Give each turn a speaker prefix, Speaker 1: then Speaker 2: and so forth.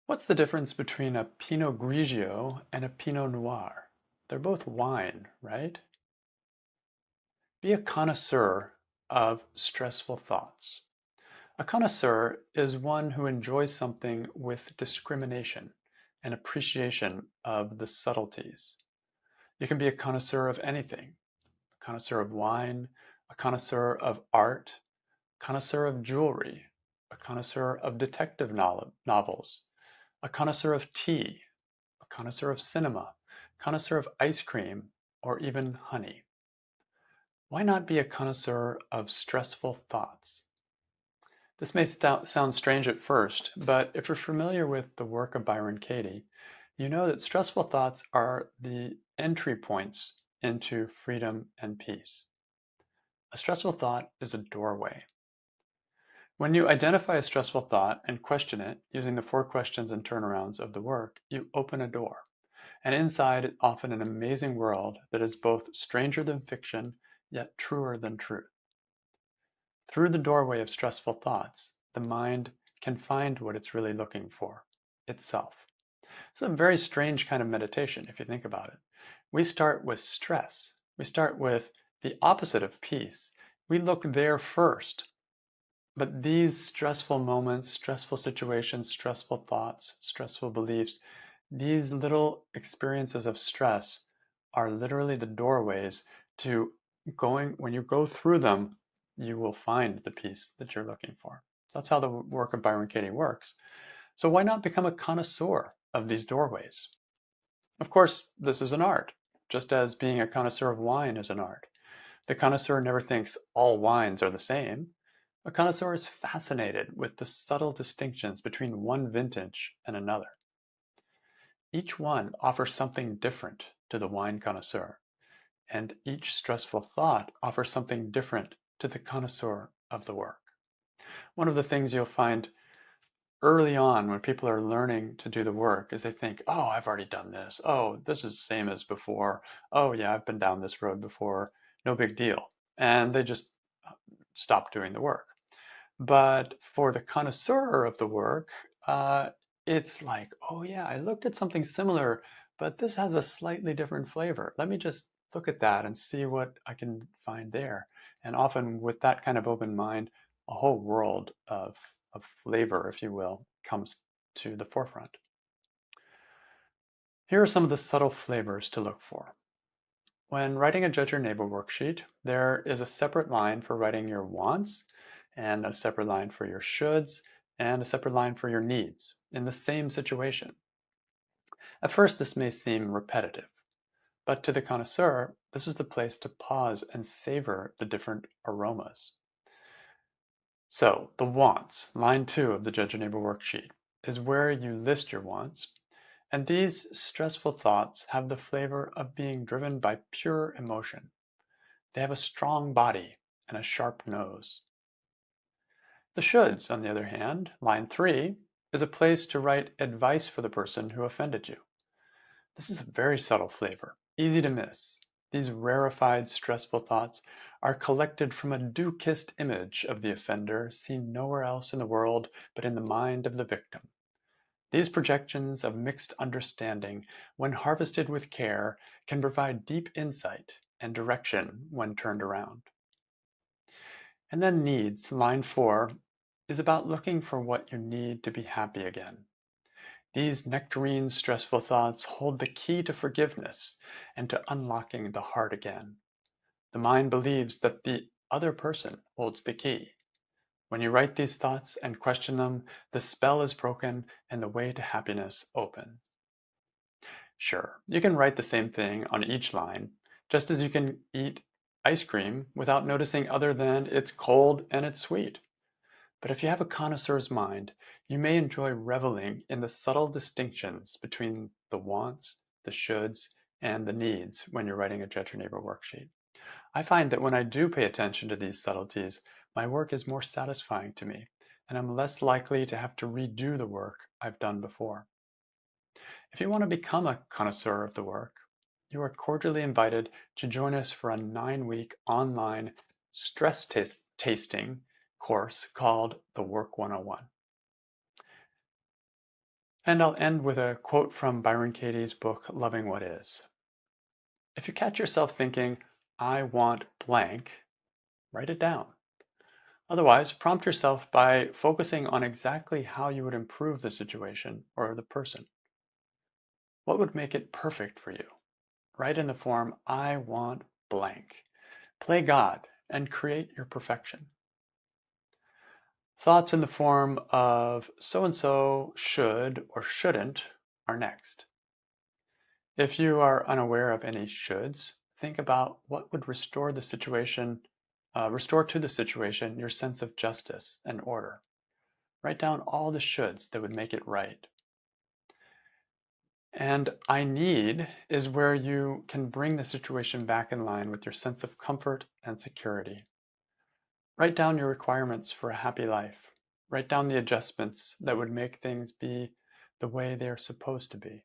Speaker 1: What's the difference between a Pinot Grigio and a Pinot Noir? They're both wine, right? Be a connoisseur of stressful thoughts. A connoisseur is one who enjoys something with discrimination and appreciation of the subtleties. You can be a connoisseur of anything, a connoisseur of wine, a connoisseur of art, connoisseur of jewelry, a connoisseur of detective novels, a connoisseur of tea, a connoisseur of cinema, connoisseur of ice cream, or even honey. Why not be a connoisseur of stressful thoughts? This may sound strange at first, but if you're familiar with the work of Byron Katie, you know that stressful thoughts are the entry points into freedom and peace. A stressful thought is a doorway. When you identify a stressful thought and question it using the 4 questions and turnarounds of the work, you open a door. And inside is often an amazing world that is both stranger than fiction, yet truer than truth. Through the doorway of stressful thoughts, the mind can find what it's really looking for, itself. It's a very strange kind of meditation if you think about it. We start with stress. We start with the opposite of peace. We look there first. But these stressful moments, stressful situations, stressful thoughts, stressful beliefs, these little experiences of stress are literally the doorways to going, when you go through them, you will find the peace that you're looking for. So that's how the work of Byron Katie works. So why not become a connoisseur of these doorways? Of course, this is an art, just as being a connoisseur of wine is an art. The connoisseur never thinks all wines are the same. A connoisseur is fascinated with the subtle distinctions between one vintage and another. Each one offers something different to the wine connoisseur, and each stressful thought offers something different to the connoisseur of the work. One of the things you'll find early on when people are learning to do the work is they think, oh, I've already done this. Oh, this is the same as before. Oh, yeah, I've been down this road before. No big deal. And they just stop doing the work. But for the connoisseur of the work, it's like, oh yeah, I looked at something similar, but this has a slightly different flavor. Let me just look at that and see what I can find there. And often with that kind of open mind, a whole world of flavor, if you will, comes to the forefront. Here are some of the subtle flavors to look for. When writing a Judge Your Neighbor worksheet, there is a separate line for writing your wants, and a separate line for your shoulds, and a separate line for your needs in the same situation. At first, this may seem repetitive, but to the connoisseur, this is the place to pause and savor the different aromas. So, the wants, line 2 of the Judge Your Neighbor worksheet, is where you list your wants. And these stressful thoughts have the flavor of being driven by pure emotion. They have a strong body and a sharp nose. The shoulds, on the other hand, line 3, is a place to write advice for the person who offended you. This is a very subtle flavor, easy to miss. These rarefied, stressful thoughts are collected from a dew-kissed image of the offender seen nowhere else in the world but in the mind of the victim. These projections of mixed understanding, when harvested with care, can provide deep insight and direction when turned around. And then needs, line 4, is about looking for what you need to be happy again. These nectarine, stressful thoughts hold the key to forgiveness and to unlocking the heart again. The mind believes that the other person holds the key. When you write these thoughts and question them, the spell is broken and the way to happiness opens. Sure, you can write the same thing on each line, just as you can eat ice cream without noticing other than it's cold and it's sweet. But if you have a connoisseur's mind, you may enjoy reveling in the subtle distinctions between the wants, the shoulds, and the needs when you're writing a Judge Your Neighbor worksheet. I find that when I do pay attention to these subtleties, my work is more satisfying to me, and I'm less likely to have to redo the work I've done before. If you want to become a connoisseur of the work, you are cordially invited to join us for a 9-week online stress tasting course called the Work 101. And I'll end with a quote from Byron Katie's book, Loving What Is. If you catch yourself thinking, I want blank, write it down. Otherwise, prompt yourself by focusing on exactly how you would improve the situation or the person. What would make it perfect for you? Write in the form, I want blank. Play God and create your perfection. Thoughts in the form of so and so should or shouldn't are next. If you are unaware of any shoulds, think about what would restore the situation, restore to the situation your sense of justice and order. Write down all the shoulds that would make it right. And I need is where you can bring the situation back in line with your sense of comfort and security. Write down your requirements for a happy life. Write down the adjustments that would make things be the way they are supposed to be.